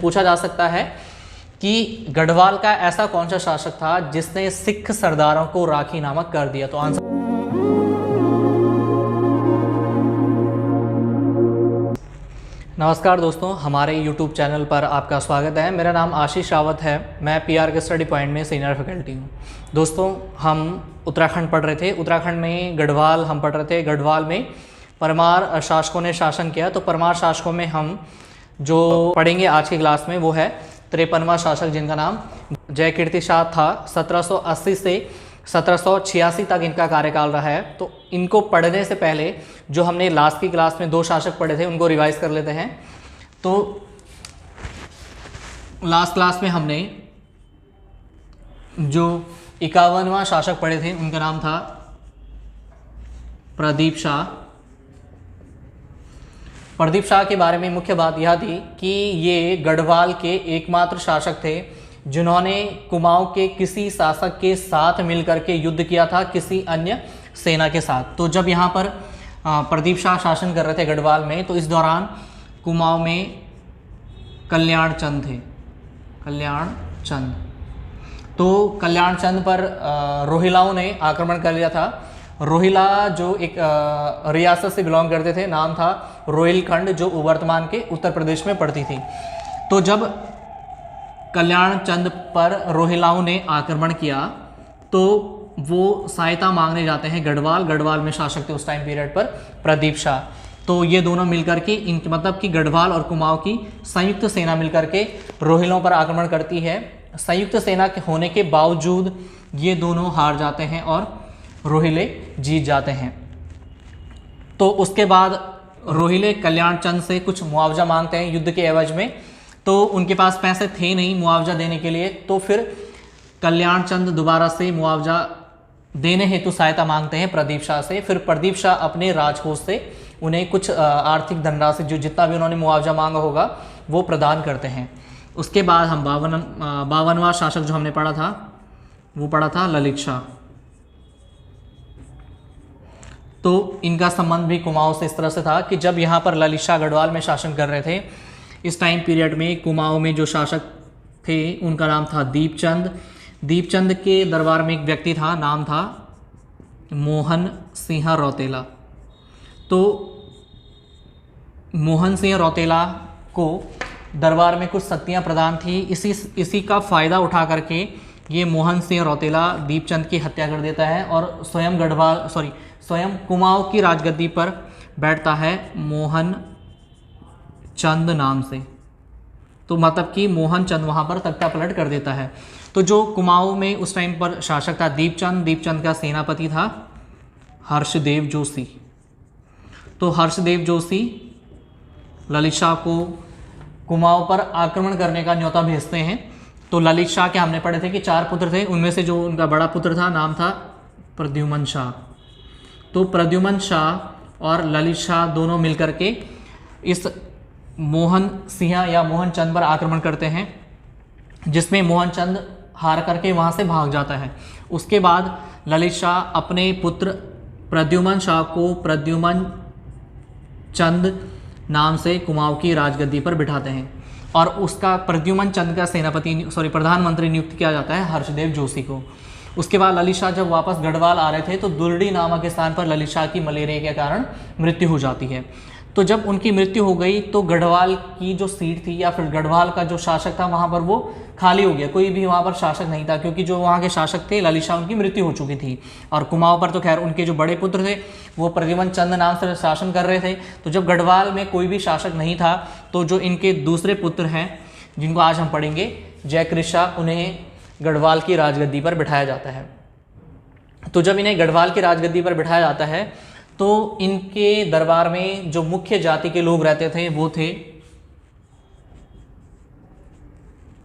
पूछा जा सकता है कि गढ़वाल का ऐसा कौन सा शासक था जिसने सिख सरदारों को राखी नामक कर दिया। तो आंसर नमस्कार दोस्तों, हमारे YouTube चैनल पर आपका स्वागत है। मेरा नाम आशीष रावत है। मैं PR के स्टडी पॉइंट में सीनियर फैकल्टी हूँ। दोस्तों, हम उत्तराखंड पढ़ रहे थे। उत्तराखंड में गढ़वाल हम पढ़ रहे थे। गढ़वाल में परमार शासकों ने शासन किया। तो परमार शासकों में हम जो पढ़ेंगे आज की क्लास में वो है 53वां शासक, जिनका नाम जयकीर्ति शाह था। 1780 से 1786 तक इनका कार्यकाल रहा है। तो इनको पढ़ने से पहले जो हमने लास्ट की क्लास में 2 शासक पढ़े थे उनको रिवाइज कर लेते हैं। तो लास्ट क्लास में हमने जो 51वां शासक पढ़े थे उनका नाम था प्रदीप शाह। प्रदीप शाह के बारे में मुख्य बात यह थी कि ये गढ़वाल के एकमात्र शासक थे जिन्होंने कुमाऊं के किसी शासक के साथ मिलकर के युद्ध किया था, किसी अन्य सेना के साथ। तो जब यहाँ पर प्रदीप शाह शासन कर रहे थे गढ़वाल में, तो इस दौरान कुमाऊं में कल्याण चंद थे। कल्याण चंद, तो कल्याण चंद पर रोहिलाओं ने आक्रमण कर लिया था। रोहिला जो एक रियासत से बिलोंग करते थे, नाम था रोहिलखंड, जो वर्तमान के उत्तर प्रदेश में पड़ती थी। तो जब कल्याण चंद पर रोहिलाओं ने आक्रमण किया तो वो सहायता मांगने जाते हैं गढ़वाल में शासक थे उस टाइम पीरियड पर प्रदीप शाह। तो ये दोनों मिलकर के मतलब कि गढ़वाल और कुमाऊं की संयुक्त सेना मिलकर के रोहिलों पर आक्रमण करती है। संयुक्त सेना के होने के बावजूद ये दोनों हार जाते हैं और रोहिले जीत जाते हैं। तो उसके बाद रोहिले कल्याण चंद से कुछ मुआवजा मांगते हैं युद्ध के एवज में। तो उनके पास पैसे थे नहीं मुआवजा देने के लिए। तो फिर कल्याण चंद दोबारा से मुआवजा देने हेतु सहायता मांगते हैं प्रदीप शाह से। फिर प्रदीप शाह अपने राजकोष से उन्हें कुछ आर्थिक धनराशि, जो जितना भी उन्होंने मुआवजा मांगा होगा, वो प्रदान करते हैं। उसके बाद हम 52वां शासक जो हमने पढ़ा था वो पढ़ा था ललित शाह। तो इनका संबंध भी कुमाऊं से इस तरह से था कि जब यहाँ पर ललित शाह गढ़वाल में शासन कर रहे थे, इस टाइम पीरियड में कुमाऊं में जो शासक थे उनका नाम था दीपचंद। दीपचंद के दरबार में एक व्यक्ति था, नाम था मोहन सिंह रौतेला। तो मोहन सिंह रौतेला को दरबार में कुछ शक्तियाँ प्रदान थी। इसी का फ़ायदा उठा करके ये मोहन सिंह रौतेला दीपचंद की हत्या कर देता है और स्वयं कुमाऊं की राजगद्दी पर बैठता है मोहन चंद नाम से। तो मतलब कि मोहन चंद वहाँ पर तख्ता पलट कर देता है। तो जो कुमाऊं में उस टाइम पर शासक था दीपचंद का सेनापति था हर्षदेव जोशी। तो हर्षदेव जोशी ललित शाह को कुमाऊं पर आक्रमण करने का न्योता भेजते हैं। तो ललित शाह के हमने पढ़े थे कि 4 पुत्र थे, उनमें से जो उनका बड़ा पुत्र था नाम था प्रद्युमन शाह। तो प्रद्युमन शाह और ललित शाह दोनों मिलकर के इस मोहन सिंह या मोहन चंद पर आक्रमण करते हैं, जिसमें मोहन चंद हार करके वहाँ से भाग जाता है। उसके बाद ललित शाह अपने पुत्र प्रद्युमन शाह को प्रद्युमन चंद नाम से कुमाऊं की राजगद्दी पर बिठाते हैं और उसका प्रद्युमन चंद का प्रधानमंत्री नियुक्त किया जाता है हर्षदेव जोशी को। उसके बाद ललित शाह जब वापस गढ़वाल आ रहे थे तो दुर्डी नामक स्थान पर ललित शाह की मलेरिया के कारण मृत्यु हो जाती है। तो जब उनकी मृत्यु हो गई तो गढ़वाल की जो सीट थी या फिर गढ़वाल का जो शासक था वहाँ पर वो खाली हो गया। कोई भी वहाँ पर शासक नहीं था क्योंकि जो वहाँ के शासक थे ललित शाह, उनकी मृत्यु हो चुकी थी। और कुमाऊं पर तो खैर उनके जो बड़े पुत्र थे वो प्रद्युमन चंद नाम से शासन कर रहे थे। तो जब गढ़वाल में कोई भी शासक नहीं था तो जो इनके दूसरे पुत्र हैं जिनको आज हम पढ़ेंगे जयकृत शाह, उन्हें गढ़वाल की राजगद्दी पर बिठाया जाता है। तो जब इन्हें गढ़वाल की राजगद्दी पर बिठाया जाता है तो इनके दरबार में जो मुख्य जाति के लोग रहते थे वो थे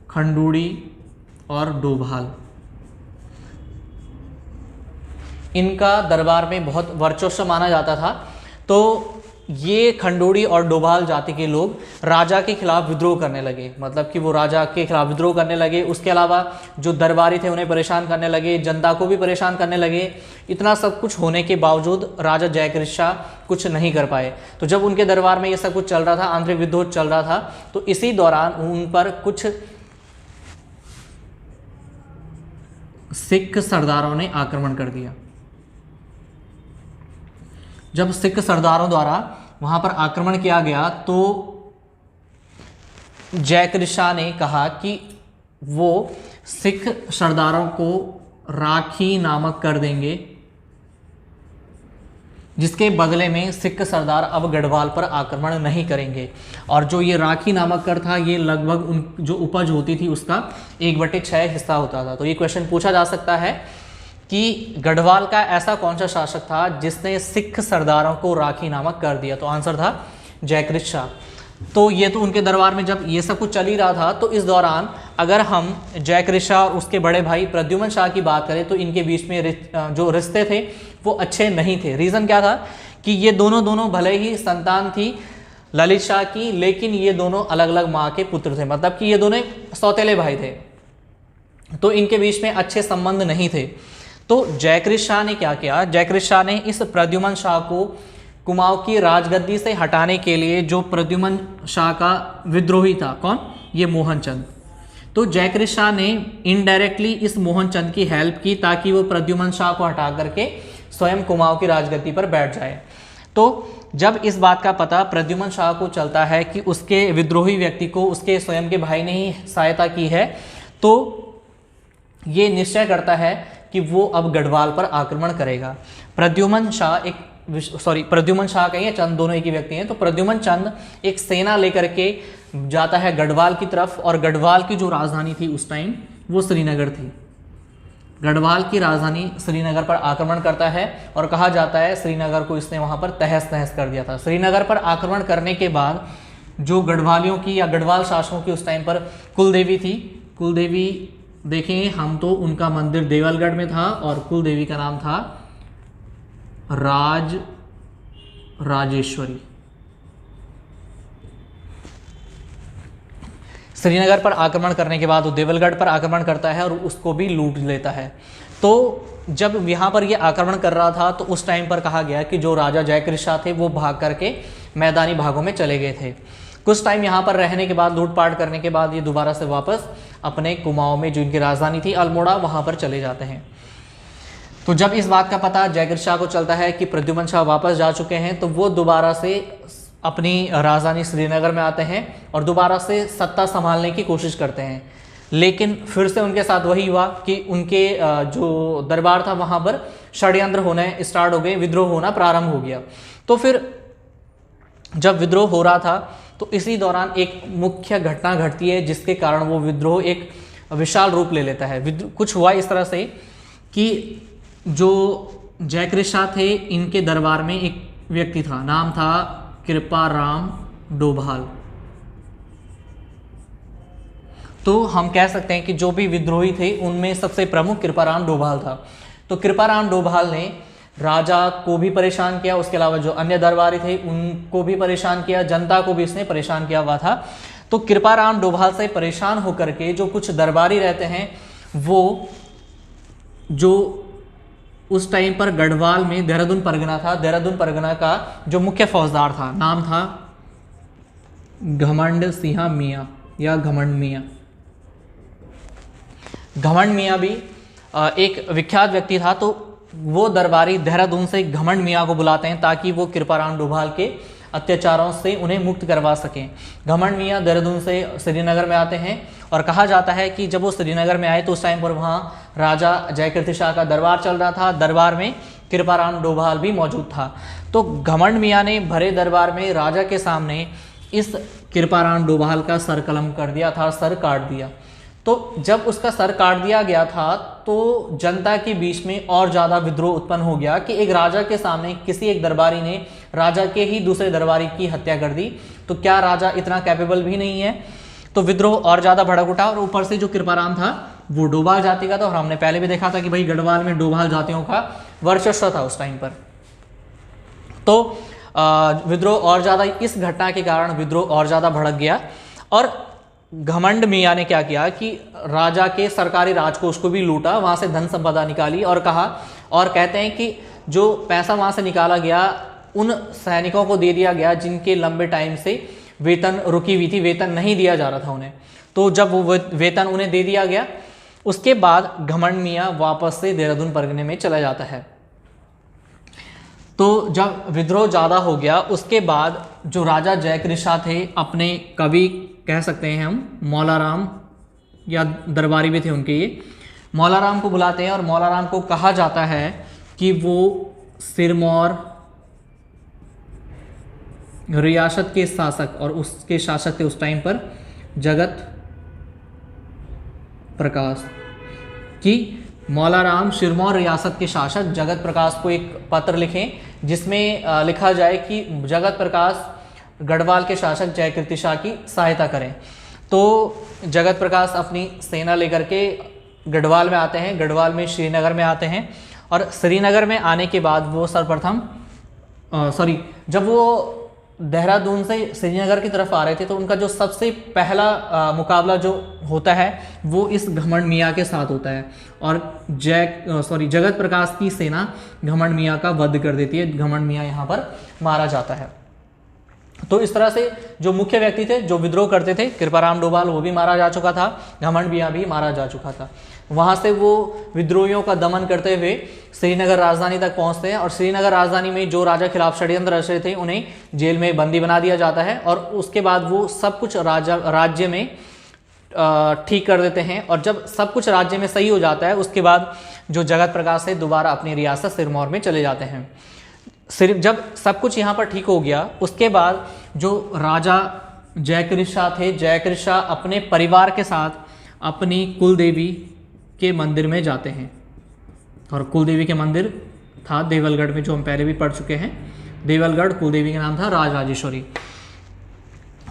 खंडूड़ी और डोभाल। इनका दरबार में बहुत वर्चस्व माना जाता था। तो ये खंडोड़ी और डोभाल जाति के लोग राजा के खिलाफ विद्रोह करने लगे, मतलब कि वो राजा के खिलाफ विद्रोह करने लगे। उसके अलावा जो दरबारी थे उन्हें परेशान करने लगे, जनता को भी परेशान करने लगे। इतना सब कुछ होने के बावजूद राजा जयकृत शाह कुछ नहीं कर पाए। तो जब उनके दरबार में ये सब कुछ चल रहा था, आंतरिक विद्रोह चल रहा था, तो इसी दौरान उन पर कुछ सिख सरदारों ने आक्रमण कर दिया। जब सिख सरदारों द्वारा वहां पर आक्रमण किया गया तो जयकृत शाह ने कहा कि वो सिख सरदारों को राखी नामक कर देंगे, जिसके बदले में सिख सरदार अब गढ़वाल पर आक्रमण नहीं करेंगे। और जो ये राखी नामक कर था, ये लगभग उन जो उपज होती थी उसका 1/6 हिस्सा होता था। तो ये क्वेश्चन पूछा जा सकता है कि गढ़वाल का ऐसा कौन सा शासक था जिसने सिख सरदारों को राखी नामक कर दिया। तो आंसर था जयकृत शाह। तो ये तो उनके दरबार में जब ये सब कुछ चल ही रहा था, तो इस दौरान अगर हम जयकृत शाह और उसके बड़े भाई प्रद्युमन शाह की बात करें तो इनके बीच में जो रिश्ते थे वो अच्छे नहीं थे। रीज़न क्या था कि ये दोनों भले ही संतान थी ललित शाह की, लेकिन ये दोनों अलग अलग माँ के पुत्र थे, मतलब कि ये दोनों सौतेले भाई थे, तो इनके बीच में अच्छे संबंध नहीं थे। तो जयकृत शाह ने क्या किया, जयकृत शाह ने इस प्रद्युमन शाह को कुमाऊं की राजगद्दी से हटाने के लिए, जो प्रद्युमन शाह का विद्रोही था, कौन, ये मोहनचंद, तो जयकृत शाह ने इनडायरेक्टली इस मोहनचंद की हेल्प की ताकि वो प्रद्युमन शाह को हटा करके स्वयं कुमाऊं की राजगद्दी पर बैठ जाए। तो जब इस बात का पता प्रद्युमन शाह को चलता है कि उसके विद्रोही व्यक्ति को उसके स्वयं के भाई ने ही सहायता की है, तो ये निश्चय करता है कि वो अब गढ़वाल पर आक्रमण करेगा। प्रद्युमन शाह कहिए, चंद दोनों एक ही व्यक्ति हैं। तो प्रद्युमन चंद एक सेना लेकर के जाता है गढ़वाल की तरफ, और गढ़वाल की जो राजधानी थी उस टाइम वो श्रीनगर थी। गढ़वाल की राजधानी श्रीनगर पर आक्रमण करता है और कहा जाता है श्रीनगर को इसने वहां पर तहस नहस कर दिया था। श्रीनगर पर आक्रमण करने के बाद जो गढ़वालियों की या गढ़वाल शासकों की उस टाइम पर कुलदेवी थी, कुलदेवी देखेंगे हम तो उनका मंदिर देवलगढ़ में था और कुलदेवी का नाम था राजेश्वरी। श्रीनगर पर आक्रमण करने के बाद वो देवलगढ़ पर आक्रमण करता है और उसको भी लूट लेता है। तो जब यहाँ पर ये आक्रमण कर रहा था तो उस टाइम पर कहा गया कि जो राजा जयकृत शाह थे वो भाग करके मैदानी भागों में चले गए थे। कुछ टाइम यहाँ पर रहने के बाद, लूटपाट करने के बाद, ये दोबारा से वापस अपने कुमाऊं में, जो इनकी राजधानी थी अल्मोड़ा, वहाँ पर चले जाते हैं। तो जब इस बात का पता जयकृत शाह को चलता है कि प्रद्युमन शाह वापस जा चुके हैं, तो वो दोबारा से अपनी राजधानी श्रीनगर में आते हैं और दोबारा से सत्ता संभालने की कोशिश करते हैं। लेकिन फिर से उनके साथ वही हुआ कि उनके जो दरबार था वहाँ पर षड्यंत्र होने स्टार्ट हो गए, विद्रोह होना प्रारंभ हो गया। तो फिर जब विद्रोह हो रहा था तो इसी दौरान एक मुख्य घटना घटती है जिसके कारण वो विद्रोह एक विशाल रूप ले लेता है। कुछ हुआ इस तरह से कि जो जयकृत शाह थे, इनके दरबार में एक व्यक्ति था, नाम था कृपाराम डोभाल। तो हम कह सकते हैं कि जो भी विद्रोही थे उनमें सबसे प्रमुख कृपाराम डोभाल था। तो कृपाराम डोभाल ने राजा को भी परेशान किया, उसके अलावा जो अन्य दरबारी थे उनको भी परेशान किया, जनता को भी इसने परेशान किया हुआ था। तो कृपाराम डोभाल से परेशान होकर के जो कुछ दरबारी रहते हैं, वो जो उस टाइम पर गढ़वाल में देहरादून परगना था, देहरादून परगना का जो मुख्य फौजदार था, नाम था घमंड सिंह मियाँ या घमंड मियाँ। घमंड मियाँ भी एक विख्यात व्यक्ति था। तो वो दरबारी देहरादून से घमंड मियाँ को बुलाते हैं ताकि वो कृपाराम डोभाल के अत्याचारों से उन्हें मुक्त करवा सकें। घमंड मियाँ देहरादून से श्रीनगर में आते हैं और कहा जाता है कि जब वो श्रीनगर में आए तो उस टाइम पर वहाँ राजा जयकृत शाह का दरबार चल रहा था। दरबार में कृपाराम डोभाल भी मौजूद था। तो घमंड मियाँ ने भरे दरबार में राजा के सामने इस कृपाराम डोभाल का सर कलम कर दिया था, सर काट दिया। तो जब उसका सर काट दिया गया था तो जनता के बीच में और ज़्यादा विद्रोह उत्पन्न हो गया कि एक राजा के सामने किसी एक दरबारी ने राजा के ही दूसरे दरबारी की हत्या कर दी, तो क्या राजा इतना कैपेबल भी नहीं है। तो विद्रोह और ज़्यादा भड़क उठा और ऊपर से जो कृपाराम था वो डोभाल जाति का था और हमने पहले भी देखा था कि भाई गढ़वाल में डोभाल जातियों का वर्चस्व था उस टाइम पर। तो विद्रोह और ज़्यादा, इस घटना के कारण विद्रोह और ज़्यादा भड़क गया और घमंड मियाँ ने क्या किया कि राजा के सरकारी राजकोष को भी लूटा, वहाँ से धन संपदा निकाली और कहा, और कहते हैं कि जो पैसा वहाँ से निकाला गया उन सैनिकों को दे दिया गया जिनके लंबे टाइम से वेतन रुकी हुई थी, वेतन नहीं दिया जा रहा था उन्हें। तो जब वो वेतन उन्हें दे दिया गया, उसके बाद घमंड मियाँ वापस से देहरादून परगने में चला जाता है। तो जब विद्रोह ज़्यादा हो गया उसके बाद जो राजा जयकृत शाह थे, अपने कवि कह सकते हैं हम, मौलाराम या दरबारी भी थे उनके, ये मौलाराम को बुलाते हैं और मौलाराम को कहा जाता है कि वो सिरमौर रियासत के शासक, और उसके शासक थे उस टाइम पर जगत प्रकाश, कि मौलाराम सिरमौर रियासत के शासक जगत प्रकाश को एक पत्र लिखें जिसमें लिखा जाए कि जगत प्रकाश गढ़वाल के शासक जयकृत शाह की सहायता करें। तो जगत प्रकाश अपनी सेना लेकर के गढ़वाल में आते हैं, गढ़वाल में श्रीनगर में आते हैं, और श्रीनगर में आने के बाद वो सर्वप्रथम जब वो देहरादून से श्रीनगर की तरफ आ रहे थे तो उनका जो सबसे पहला मुकाबला जो होता है वो इस घमंड मियाँ के साथ होता है, और जगत प्रकाश की सेना घमंड मियाँ का वध कर देती है। घमंड मियाँ यहाँ पर मारा जाता है। तो इस तरह से जो मुख्य व्यक्ति थे जो विद्रोह करते थे, कृपाराम डोभाल वो भी मारा जा चुका था, घमंड मियाँ भी मारा जा चुका था। वहाँ से वो विद्रोहियों का दमन करते हुए श्रीनगर राजधानी तक पहुँचते हैं, और श्रीनगर राजधानी में जो राजा खिलाफ षड्यंत्र रच रहे थे उन्हें जेल में बंदी बना दिया जाता है, और उसके बाद वो सब कुछ राज्य में ठीक कर देते हैं। और जब सब कुछ राज्य में सही हो जाता है उसके बाद जो जगत प्रकाश है दोबारा अपनी रियासत सिरमौर में चले जाते हैं। जब सब कुछ यहाँ पर ठीक हो गया उसके बाद जो राजा जयकृत शाह थे, जयकृत शाह अपने परिवार के साथ अपनी कुलदेवी के मंदिर में जाते हैं, और कुलदेवी के मंदिर था देवलगढ़ में, जो हम पहले भी पढ़ चुके हैं। देवलगढ़ कुलदेवी का नाम था राजराजेश्वरी।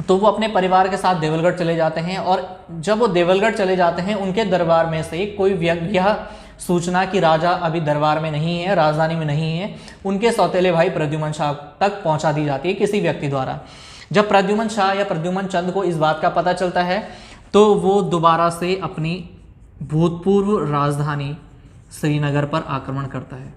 तो वो अपने परिवार के साथ देवलगढ़ चले जाते हैं, और जब वो देवलगढ़ चले जाते हैं उनके दरबार में से कोई व्यक्ति, यह सूचना कि राजा अभी दरबार में नहीं है, राजधानी में नहीं है, उनके सौतेले भाई प्रद्युमन शाह तक पहुंचा दी जाती है किसी व्यक्ति द्वारा। जब प्रद्युमन शाह या प्रद्युमन चंद को इस बात का पता चलता है तो वो दोबारा से अपनी भूतपूर्व राजधानी श्रीनगर पर आक्रमण करता है।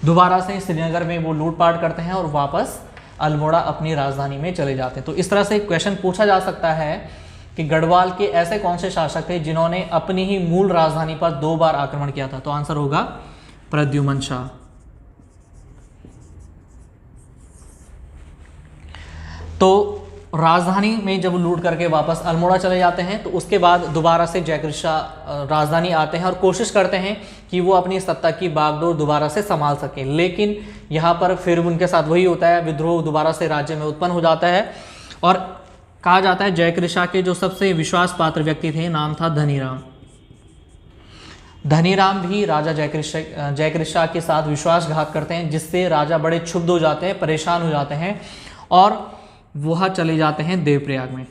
दोबारा से श्रीनगर में वो लूटपाट करते हैं और वापस अल्मोड़ा अपनी राजधानी में चले जाते हैं। तो इस तरह से क्वेश्चन पूछा जा सकता है कि गढ़वाल के ऐसे कौन से शासक थे जिन्होंने अपनी ही मूल राजधानी पर 2 बार आक्रमण किया था। तो आंसर होगा प्रद्युमन शाह। तो राजधानी में जब लूट करके वापस अल्मोड़ा चले जाते हैं तो उसके बाद दोबारा से जयकृत शाह राजधानी आते हैं और कोशिश करते हैं कि वो अपनी सत्ता की बागडोर दोबारा से संभाल सकें, लेकिन यहाँ पर फिर उनके साथ वही होता है, विद्रोह दोबारा से राज्य में उत्पन्न हो जाता है। और कहा जाता है जयकृत शाह के जो सबसे विश्वास पात्र व्यक्ति थे नाम था धनीराम। धनीराम भी राजा जयकृत शाह के साथ विश्वासघात करते हैं, जिससे राजा बड़े क्षुब्ध हो जाते हैं, परेशान हो जाते हैं और वह चले जाते हैं देवप्रयाग में।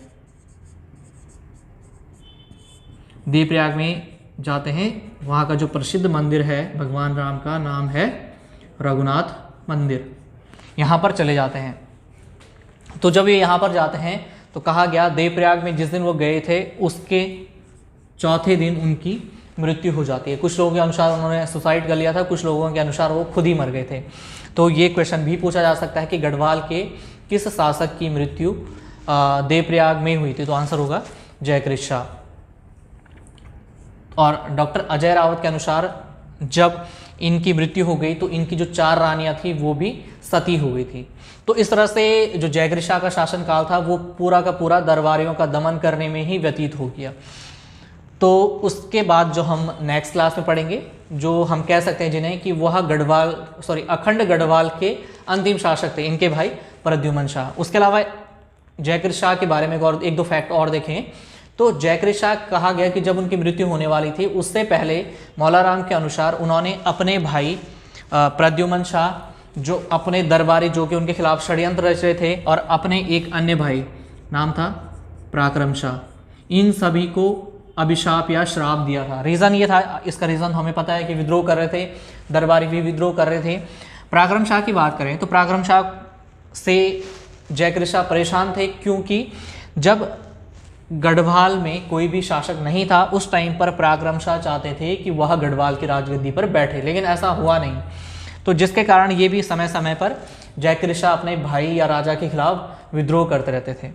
देवप्रयाग में जाते हैं, वहाँ का जो प्रसिद्ध मंदिर है भगवान राम का नाम है रघुनाथ मंदिर, यहाँ पर चले जाते हैं। तो जब ये यहाँ पर जाते हैं तो कहा गया देवप्रयाग में जिस दिन वो गए थे उसके चौथे दिन उनकी मृत्यु हो जाती है। कुछ लोगों के अनुसार उन्होंने सुसाइड कर लिया था, कुछ लोगों के अनुसार वो खुद ही मर गए थे। तो ये क्वेश्चन भी पूछा जा सकता है कि गढ़वाल के किस शासक की मृत्यु देवप्रयाग में हुई थी। तो आंसर होगा जयकृत शाह। और डॉक्टर अजय रावत के अनुसार जब इनकी मृत्यु हो गई तो इनकी जो 4 रानियां थी वो भी सती हो गई थी। तो इस तरह से जो जयकृत शाह का शासनकाल था वो पूरा का पूरा दरबारियों का दमन करने में ही व्यतीत हो गया। तो उसके बाद जो हम नेक्स्ट क्लास में पढ़ेंगे, जो हम कह सकते हैं जिन्हें कि वह अखंड गढ़वाल के अंतिम शासक थे, इनके भाई प्रद्युमन शाह। उसके अलावा जयकृत शाह के बारे में और 1-2 फैक्ट और देखें तो जयकृत शाह कहा गया कि जब उनकी मृत्यु होने वाली थी उससे पहले मौलाराम के अनुसार उन्होंने अपने भाई प्रद्युमन शाह, जो अपने दरबारी जो कि उनके खिलाफ षड्यंत्र रच रहे थे, और अपने एक अन्य भाई नाम था पराक्रम शाह, इन सभी को अभिशाप या श्राप दिया था। रीज़न ये था, इसका रीज़न हमें पता है कि विद्रोह कर रहे थे, दरबारी भी विद्रोह कर रहे थे, पराक्रम शाह की बात करें तो पराक्रम शाह से जयकृत शाह परेशान थे, क्योंकि जब गढ़वाल में कोई भी शासक नहीं था उस टाइम पर पराक्रम शाह चाहते थे कि वह गढ़वाल की राजगद्दी पर बैठे, लेकिन ऐसा हुआ नहीं। तो जिसके कारण ये भी समय समय पर जयकृत शाह अपने भाई या राजा के खिलाफ विद्रोह करते रहते थे।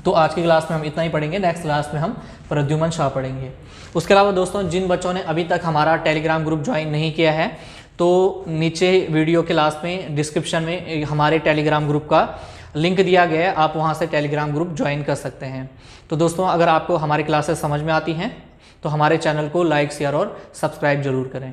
तो आज की क्लास में हम इतना ही पढ़ेंगे, नेक्स्ट क्लास में हम प्रद्युमन शाह पढ़ेंगे। उसके अलावा दोस्तों, जिन बच्चों ने अभी तक हमारा टेलीग्राम ग्रुप ज्वाइन नहीं किया है तो नीचे वीडियो के लास्ट में डिस्क्रिप्शन में हमारे टेलीग्राम ग्रुप का लिंक दिया गया है, आप वहां से टेलीग्राम ग्रुप ज्वाइन कर सकते हैं। तो दोस्तों, अगर आपको हमारी क्लासेस समझ में आती हैं तो हमारे चैनल को लाइक, शेयर और सब्सक्राइब जरूर करें।